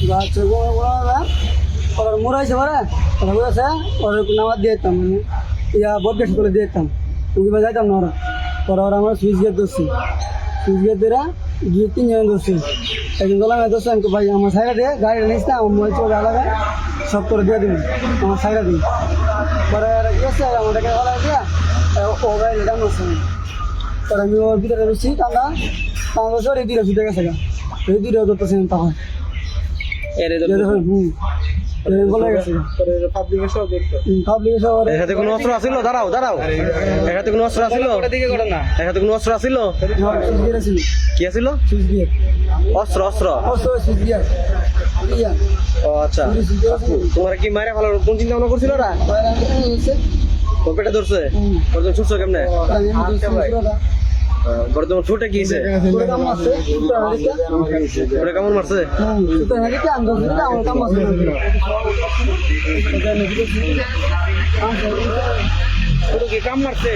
গাছে ওরা মোড়াইছে ওরা ওরা বলেছে ওরা নামাজ দিয়ে দিতাম মানে ইয়া বদবেশ করে দিয়ে দিতাম ওকে বা যাইতাম না ওরা ওরা ওরা আমার সুইচ গেট ধরছি সুইচ গেট ধরে গিয়ে তিনজন ধরছি একজন গলাম ধরছে আমি ভাই আমার সাইডে দিয়ে গাড়িটা নিস না আমার মোবাইল চলে আলাদা সব করে দিয়ে দেবেন আমার সাইডে দিন পরে গেছে আমাদেরকে গলা দিয়া ও গাড়ি দাম আছে পরে আমি ওর ভিতরে বেশি টানা টানা বছর এই দুটো ছুটে গেছে এই দুটো ধরতেছেন তখন এর সাথে কোনো অস্ত্র আছিল? দাঁড়াও দাঁড়াও, এর সাথে কোনো অস্ত্র আছিল? এর সাথে কোনো অস্ত্র আছিল? কি আছিল? অস্ত্র অস্ত্র ও আচ্ছা। তোমার কি মারে ভালো কোন চিন্তা ভাবনা করছিল ওরা? পেটে ধরছে? ছুটছো কেমনে? তোমার ছোটে কি হয়েছে? কেমন মারছে? কাম মারছে?